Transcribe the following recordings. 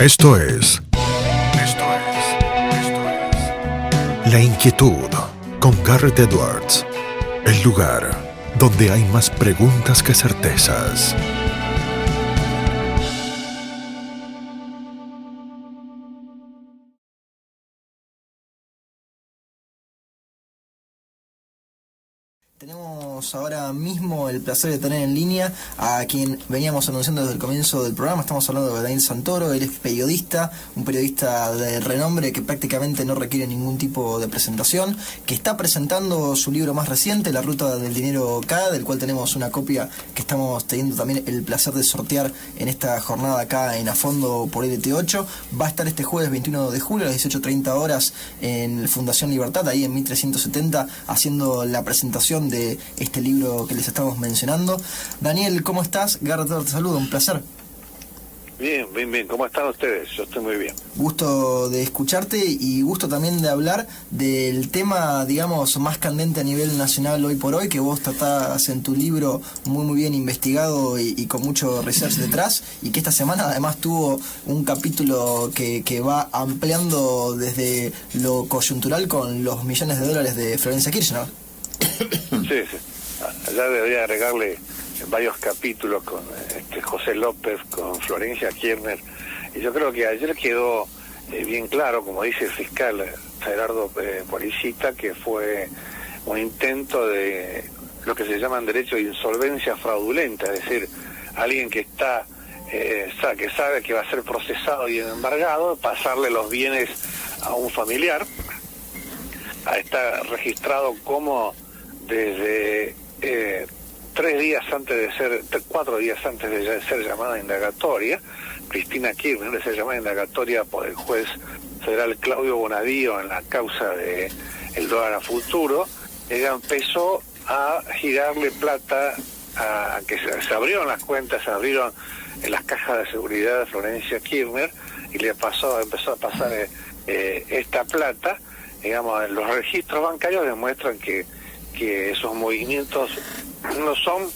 Esto es La Inquietud con Garrett Edwards. El lugar donde hay más preguntas que certezas. Tenemos ahora mismo el placer de tener en línea a quien veníamos anunciando desde el comienzo del programa. Estamos hablando de Daniel Santoro. Él es periodista, un periodista de renombre que prácticamente no requiere ningún tipo de presentación, que está presentando su libro más reciente, La Ruta del Dinero K, del cual tenemos una copia que estamos teniendo también el placer de sortear en esta jornada acá en A Fondo por LT8. Va a estar este jueves 21 de julio a las 18:30 horas en Fundación Libertad, ahí en 1370, haciendo la presentación de este libro que les estamos mencionando. Daniel, ¿cómo estás? Garrett te saluda, un placer. Bien. ¿Cómo están ustedes? Yo estoy muy bien. Gusto de escucharte y gusto también de hablar del tema, digamos, más candente a nivel nacional hoy por hoy, que vos tratás en tu libro muy bien investigado y con mucho research detrás, y que esta semana además tuvo un capítulo que va ampliando desde lo coyuntural con los millones de dólares de Florencia Kirchner. Sí. Allá debería agregarle varios capítulos con José López, con Florencia Kirchner, y yo creo que ayer quedó bien claro, como dice el fiscal Gerardo Policita, que fue un intento de lo que se llama en derecho de insolvencia fraudulenta, es decir, alguien que está que sabe que va a ser procesado y embargado, pasarle los bienes a un familiar. Está registrado como desde 4 días antes de ser llamada indagatoria, Cristina Kirchner de ser llamada indagatoria por el juez federal Claudio Bonadío en la causa de el dólar a futuro. Ella empezó a girarle plata, a que se abrieron las cuentas, se abrieron en las cajas de seguridad de Florencia Kirchner, y le empezó a pasar esta plata. Digamos, los registros bancarios demuestran que esos movimientos no son,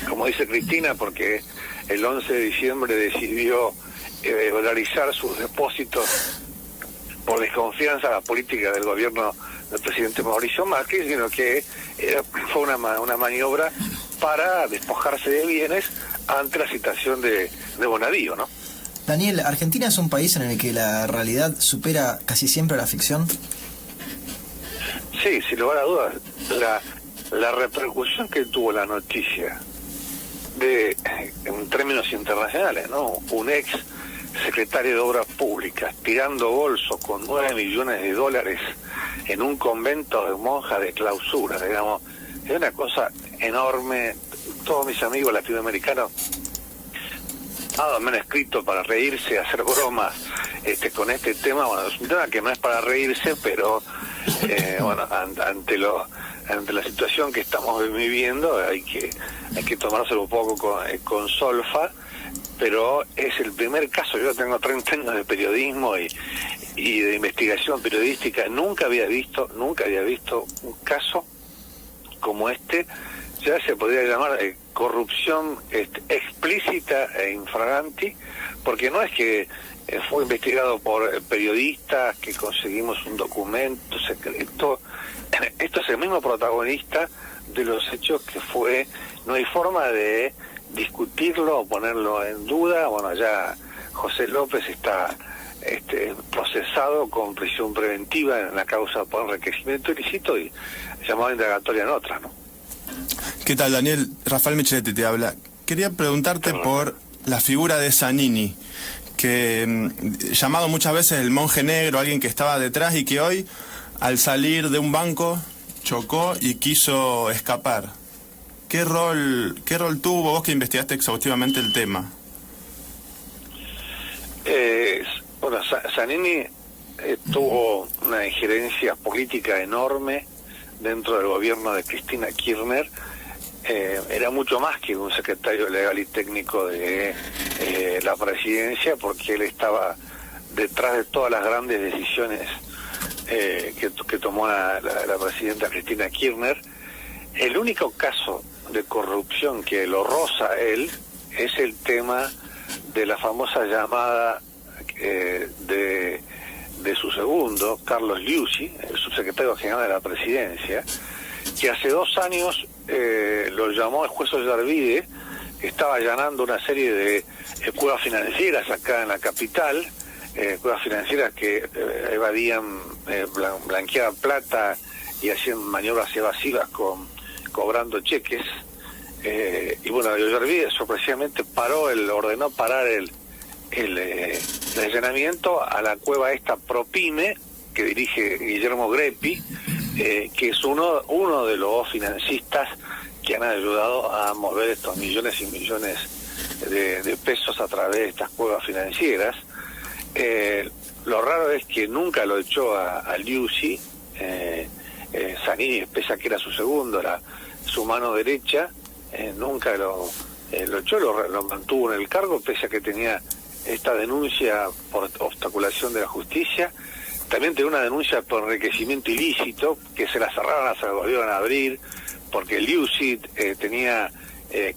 como dice Cristina, porque el 11 de diciembre decidió dolarizar sus depósitos por desconfianza a la política del gobierno del presidente Mauricio Macri, sino que fue una maniobra para despojarse de bienes ante la situación de Bonadío, ¿no? Daniel, ¿Argentina es un país en el que la realidad supera casi siempre a la ficción? Sí, sin lugar a dudas. La repercusión que tuvo la noticia en términos internacionales, ¿no? Un ex secretario de Obras Públicas tirando bolso con 9 millones de dólares en un convento de monjas de clausura, digamos, es una cosa enorme. Todos mis amigos latinoamericanos me han escrito para reírse, hacer bromas con este tema. Bueno, es un tema que no es para reírse, pero ante la situación que estamos viviendo hay que tomárselo un poco con solfa, pero es el primer caso. Yo tengo 30 años de periodismo y de investigación periodística. Nunca había visto un caso como este. Ya se podría llamar corrupción explícita e infraganti, porque no es que fue investigado por periodistas, que conseguimos un documento secreto. Esto es el mismo protagonista de los hechos que fue. No hay forma de discutirlo o ponerlo en duda. Bueno, ya José López está procesado con prisión preventiva en la causa por enriquecimiento ilícito y llamado indagatoria en otra, ¿no? ¿Qué tal, Daniel? Rafael Micheletti te habla. Quería preguntarte por la figura de Zanini, que llamado muchas veces el monje negro, alguien que estaba detrás y que hoy, al salir de un banco, chocó y quiso escapar. ¿Qué rol tuvo vos que investigaste exhaustivamente el tema? Zanini tuvo una injerencia política enorme dentro del gobierno de Cristina Kirchner. Era mucho más que un secretario legal y técnico de la presidencia, porque él estaba detrás de todas las grandes decisiones que tomó la presidenta Cristina Kirchner. El único caso de corrupción que lo roza a él es el tema de la famosa llamada de su segundo, Carlos Liuzzi, el subsecretario general de la presidencia, que hace 2 años lo llamó el juez Ollarvide, que estaba allanando una serie de cuevas financieras acá en la capital, cuevas financieras que evadían, blanqueaban plata y hacían maniobras evasivas cobrando cheques. Y bueno, Ollarvide sorpresivamente ordenó parar el allanamiento a la cueva esta Propime, que dirige Guillermo Greppi, que es uno de los financistas que han ayudado a mover estos millones y millones de pesos a través de estas cuevas financieras. Lo raro es que nunca lo echó a Liuzzi. Zanini, pese a que era su segundo, era su mano derecha, nunca lo echó, lo mantuvo en el cargo, pese a que tenía esta denuncia por obstaculación de la justicia. También tenía una denuncia por enriquecimiento ilícito, que se la cerraron, se la volvieron a abrir, porque Liuzzi tenía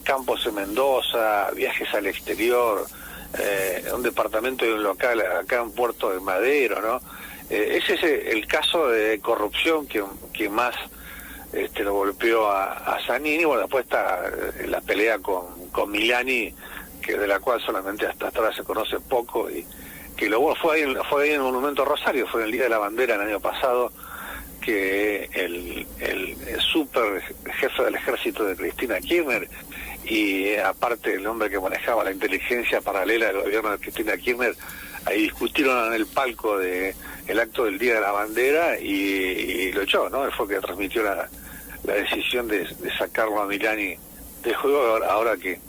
campos en Mendoza, viajes al exterior, un departamento y un local acá en Puerto de Madero, ¿no? Ese es el caso de corrupción que más lo golpeó a Zanini. Bueno, después está la pelea con Milani, que de la cual solamente hasta ahora se conoce poco, y que luego fue ahí en el Monumento Rosario, fue en el Día de la Bandera el año pasado, que el super jefe del ejército de Cristina Kirchner, y aparte el hombre que manejaba la inteligencia paralela del gobierno de Cristina Kirchner, ahí discutieron en el palco el acto del Día de la Bandera y lo echó, ¿no? Él fue el que transmitió la decisión de sacarlo a Milani del juego, ahora que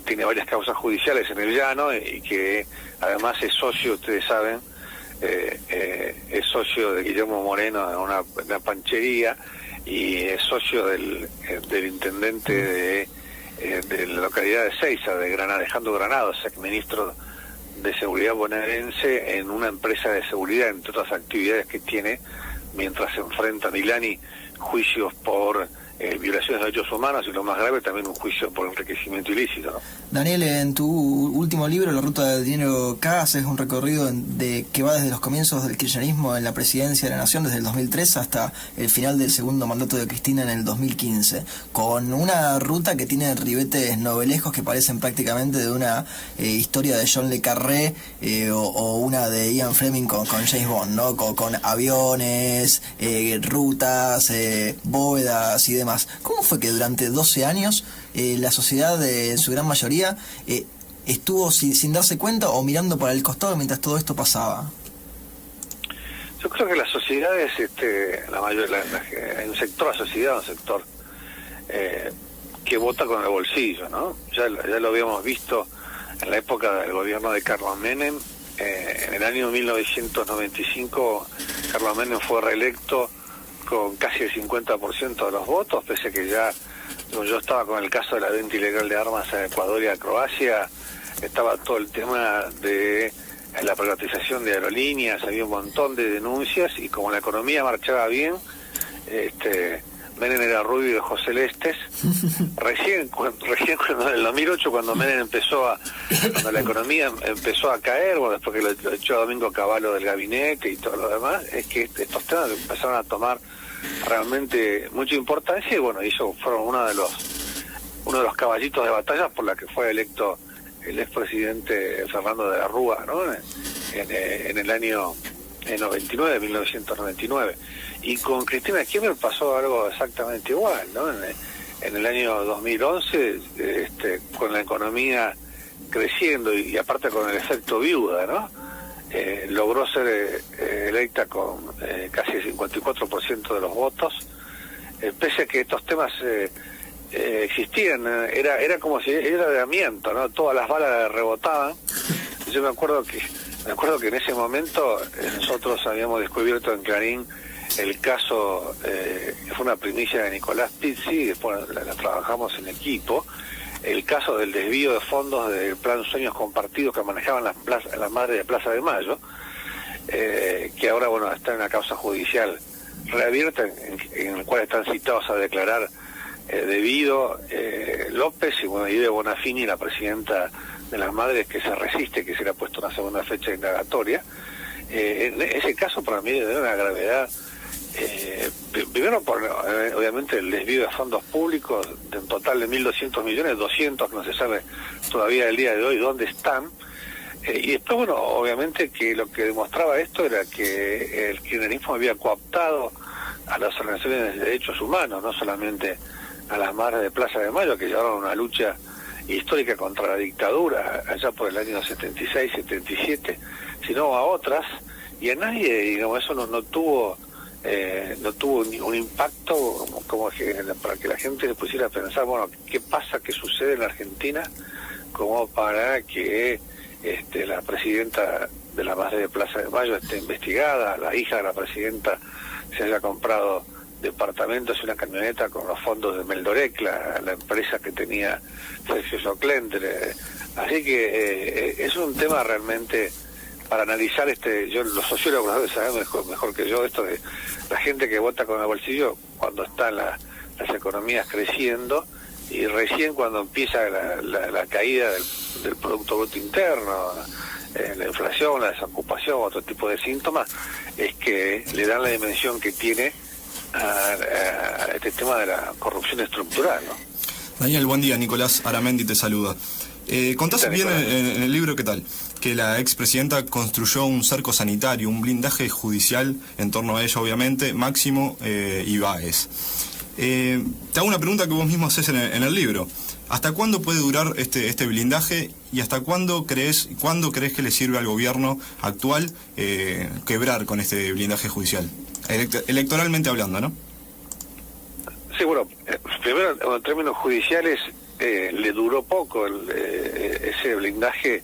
tiene varias causas judiciales en el llano, y que además es socio, ustedes saben, es socio de Guillermo Moreno en una panchería, y es socio del intendente de la localidad de Seiza, de Alejandro Granados, exministro de Seguridad bonaerense, en una empresa de seguridad, entre otras actividades que tiene, mientras se enfrenta a Milani juicios por violaciones de derechos humanos, y lo más grave también un juicio por enriquecimiento ilícito, ¿no? Daniel, en tu último libro, La Ruta del Dinero K, haces un recorrido que va desde los comienzos del kirchnerismo en la presidencia de la Nación, desde el 2003 hasta el final del segundo mandato de Cristina en el 2015, con una ruta que tiene ribetes novelescos que parecen prácticamente de una historia de John le Carré o una de Ian Fleming con James Bond, ¿no? Con aviones, rutas, bóvedas y demás. ¿Cómo fue que durante 12 años la sociedad, en su gran mayoría, estuvo sin darse cuenta o mirando para el costado mientras todo esto pasaba? Yo creo que las sociedades, hay un sector, la sociedad, un sector que vota con el bolsillo, ¿no? Ya lo habíamos visto en la época del gobierno de Carlos Menem. En el año 1995, Carlos Menem fue reelecto con casi el 50% de los votos, pese a que ya yo estaba con el caso de la venta ilegal de armas a Ecuador y a Croacia, estaba todo el tema de la privatización de aerolíneas, había un montón de denuncias, y como la economía marchaba bien, Menem era rubio de ojos celestes. Recién cuando, en el 2008, cuando Menem cuando la economía empezó a caer, bueno, después que lo echó a Domingo Cavallo del gabinete y todo lo demás, es que estos temas empezaron a tomar realmente mucha importancia, y bueno, fueron uno de los caballitos de batalla por la que fue electo el expresidente Fernando de la Rúa, ¿no? En el año 1999. Y con Cristina Kirchner pasó algo exactamente igual, ¿no? En el año 2011, con la economía creciendo y aparte con el efecto viuda, ¿no? Logró ser electa con casi el 54% de los votos, pese a que estos temas existían, era como si era de amianto, ¿no? Todas las balas rebotaban. Yo me acuerdo que en ese momento nosotros habíamos descubierto en Clarín el caso, que fue una primicia de Nicolás Pizzi, y después la trabajamos en equipo, el caso del desvío de fondos del Plan Sueños Compartidos que manejaban las madres de Plaza de Mayo, que ahora, bueno, está en una causa judicial reabierta en el cual están citados a declarar debido López y Ide Bonafini, la presidenta de las madres que se resiste que se le ha puesto una segunda fecha indagatoria. En ese caso para mí de una gravedad, primero por obviamente el desvío de fondos públicos, de un total de 1.200 millones, 200 que no se sabe todavía el día de hoy dónde están. Y después, bueno, obviamente que lo que demostraba esto era que el kirchnerismo había cooptado a las organizaciones de derechos humanos, no solamente a las madres de Plaza de Mayo, que llevaron una lucha histórica contra la dictadura allá por el año 76, 77, sino a otras, y a nadie, digamos, eso no tuvo un impacto como que, para que la gente se pusiera a pensar, bueno, ¿qué pasa, qué sucede en la Argentina? Como para que la presidenta de la Madre de Plaza de Mayo esté investigada, la hija de la presidenta se haya comprado departamentos y una camioneta con los fondos de Meldorec, la empresa que tenía Sergio Soclenter. Así que es un tema realmente para analizar. Los sociólogos saben mejor que yo esto de la gente que vota con el bolsillo cuando están las economías creciendo, y recién cuando empieza la caída del Producto Bruto Interno, la inflación, la desocupación, otro tipo de síntomas, es que le dan la dimensión que tiene a este tema de la corrupción estructural, ¿no? Daniel, buen día. Nicolás Aramendi te saluda. Contás bien en el libro, ¿qué tal?, que la expresidenta construyó un cerco sanitario, un blindaje judicial en torno a ella, obviamente, Máximo y Báez. Te hago una pregunta que vos mismo haces en el libro. ¿Hasta cuándo puede durar este blindaje y hasta cuándo crees que le sirve al gobierno actual quebrar con este blindaje judicial? Electoralmente hablando, ¿no? Sí, bueno, primero en términos judiciales le duró poco ese blindaje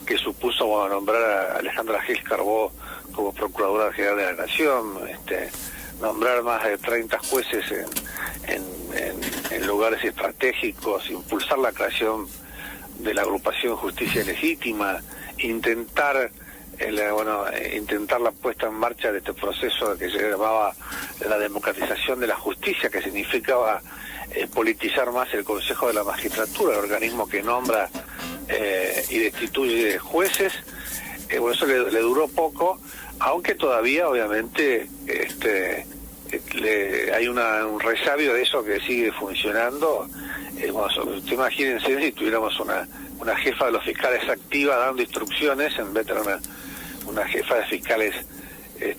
que supuso nombrar a Alejandra Gil Carbó como Procuradora General de la Nación, nombrar más de 30 jueces en lugares estratégicos, impulsar la creación de la agrupación Justicia Legítima, intentar la puesta en marcha de este proceso que se llamaba la democratización de la justicia, que significaba politizar más el Consejo de la Magistratura, el organismo que nombra y destituye jueces. Eso le duró poco, aunque todavía obviamente hay un resabio de eso que sigue funcionando. Imagínense si tuviéramos una jefa de los fiscales activa dando instrucciones en vez de tener una jefa de fiscales que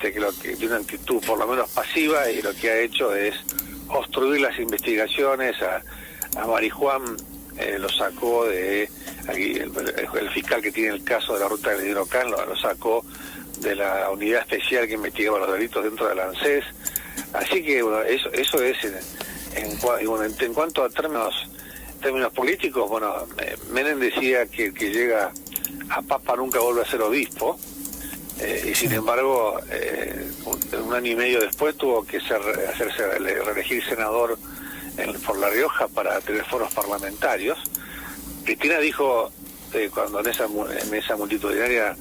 tiene una actitud por lo menos pasiva, y lo que ha hecho es obstruir las investigaciones. A Marijuán lo sacó de aquí, el fiscal que tiene el caso de la ruta del Hidrocán lo sacó de la unidad especial que investigaba los delitos dentro del ANSES. Así que bueno, eso es en cuanto a términos políticos. Bueno, Menem decía que llega a Papa nunca vuelve a ser obispo, y sin embargo un año y medio después tuvo que reelegir senador por La Rioja para tener foros parlamentarios. Cristina dijo cuando en esa multitudinaria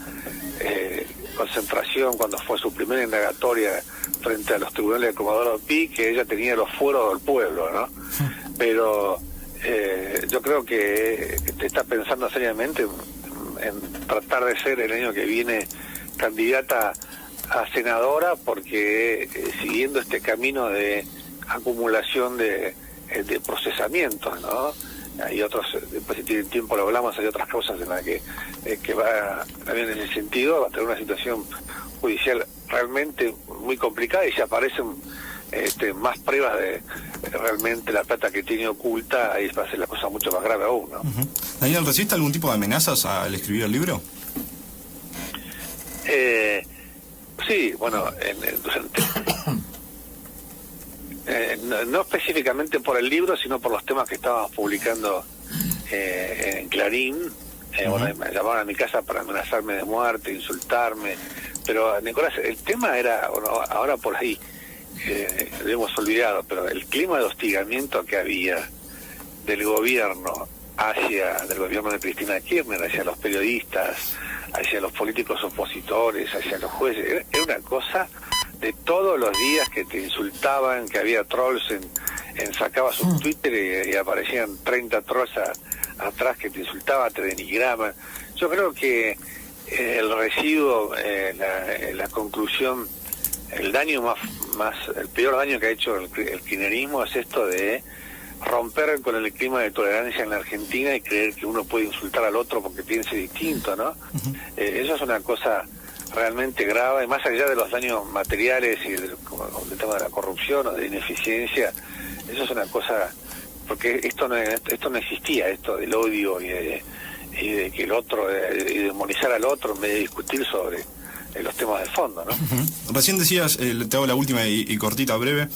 concentración, cuando fue su primera indagatoria frente a los tribunales de Comodoro Pi, que ella tenía los fueros del pueblo, ¿no? Pero yo creo que está pensando seriamente en tratar de ser el año que viene candidata a senadora, porque siguiendo este camino de acumulación de procesamientos, ¿no? Hay otros, después si tienen tiempo lo hablamos, hay otras causas en las que va también en ese sentido, va a tener una situación judicial realmente muy complicada, y si aparecen más pruebas de realmente la plata que tiene oculta, ahí va a ser la cosa mucho más grave aún, ¿no? Daniel, ¿resiste algún tipo de amenazas al escribir el libro? Sí, bueno, no específicamente por el libro, sino por los temas que estábamos publicando en Clarín. Bueno, me llamaron a mi casa para amenazarme de muerte, insultarme, pero Nicolás, el tema era, bueno, ahora por ahí lo hemos olvidado, pero el clima de hostigamiento que había del gobierno del gobierno de Cristina Kirchner hacia los periodistas, hacia los políticos opositores, hacia los jueces, era una cosa de todos los días, que te insultaban, que había trolls sacabas un Twitter y aparecían 30 trolls atrás que te insultaba, te denigraba. Yo creo que el residuo, la conclusión, el peor daño que ha hecho el kirchnerismo es esto de romper con el clima de tolerancia en la Argentina y creer que uno puede insultar al otro porque piense distinto, ¿no? Eso es una cosa realmente grave, más allá de los daños materiales y del tema de la corrupción o de ineficiencia. Eso es una cosa, porque esto no existía, esto del odio y de que el otro, y demonizar al otro en vez de discutir sobre los temas de fondo, ¿no? Recién decías, te hago la última y cortita, breve,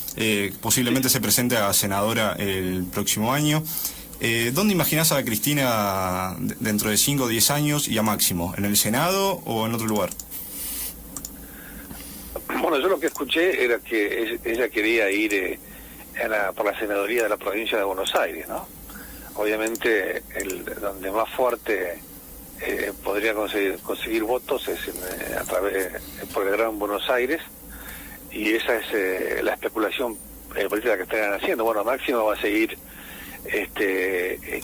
posiblemente se presente a senadora el próximo año. ¿Dónde imaginás a Cristina dentro de 5 o 10 años y a Máximo? ¿En el Senado o en otro lugar? Bueno, yo lo que escuché era que ella quería ir por la senaduría de la provincia de Buenos Aires, ¿no? Obviamente, donde más fuerte podría conseguir votos es por el Gran Buenos Aires, y esa es la especulación política que están haciendo. Bueno, Máximo va a seguir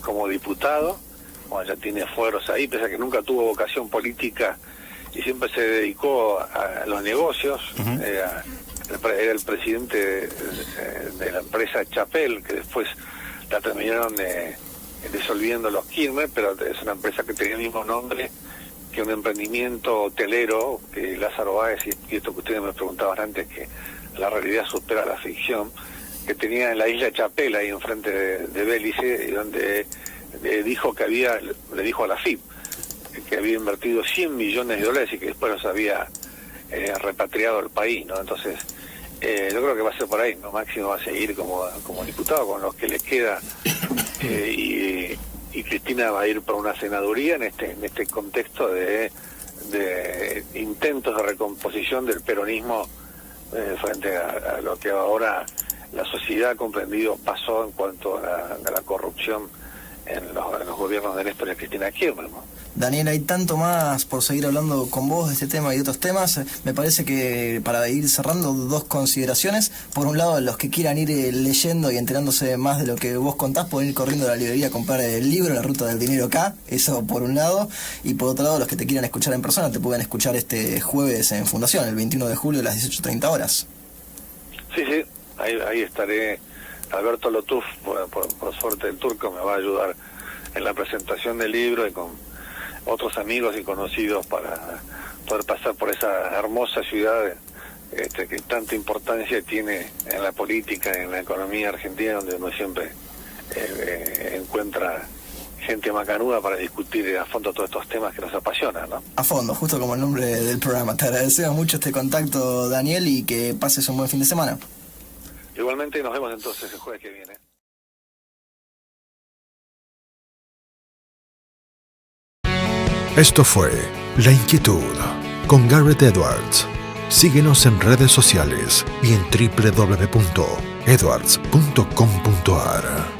como diputado, bueno, ya tiene fueros ahí, pese a que nunca tuvo vocación política y siempre se dedicó a los negocios. Era el presidente de la empresa Chapel, que después la terminaron disolviendo los Kirchner, pero es una empresa que tenía el mismo nombre que un emprendimiento hotelero, que Lázaro Báez, y esto que ustedes me preguntaban antes, que la realidad supera la ficción, que tenía en la isla Chapel, ahí enfrente de Bélice, y donde le dijo a la FIP que había invertido $100 millones y que después los había repatriado al país, ¿no? Entonces, yo creo que va a ser por ahí, ¿no? Máximo va a seguir como diputado con los que le queda, y Cristina va a ir por una senaduría en este contexto de intentos de recomposición del peronismo frente a lo que ahora la sociedad ha comprendido pasó en cuanto a la corrupción en los gobiernos de Néstor y Cristina Kirchner, ¿no? Daniel, hay tanto más por seguir hablando con vos de este tema y de otros temas. Me parece que para ir cerrando, 2 consideraciones. Por un lado, los que quieran ir leyendo y enterándose más de lo que vos contás, pueden ir corriendo a la librería a comprar el libro La Ruta del Dinero acá, eso por un lado. Y por otro lado, los que te quieran escuchar en persona, te pueden escuchar este jueves en Fundación, el 21 de julio a las 18:30 horas. Sí, ahí estaré. Alberto Lotuf, por suerte el turco, me va a ayudar en la presentación del libro y con otros amigos y conocidos para poder pasar por esa hermosa ciudad que tanta importancia tiene en la política, en la economía argentina, donde uno siempre encuentra gente macanuda para discutir a fondo todos estos temas que nos apasionan, ¿no? A fondo, justo como el nombre del programa. Te agradecemos mucho este contacto, Daniel, y que pases un buen fin de semana. Igualmente, nos vemos entonces el jueves que viene. Esto fue La Inquietud con Garrett Edwards. Síguenos en redes sociales y en www.edwards.com.ar.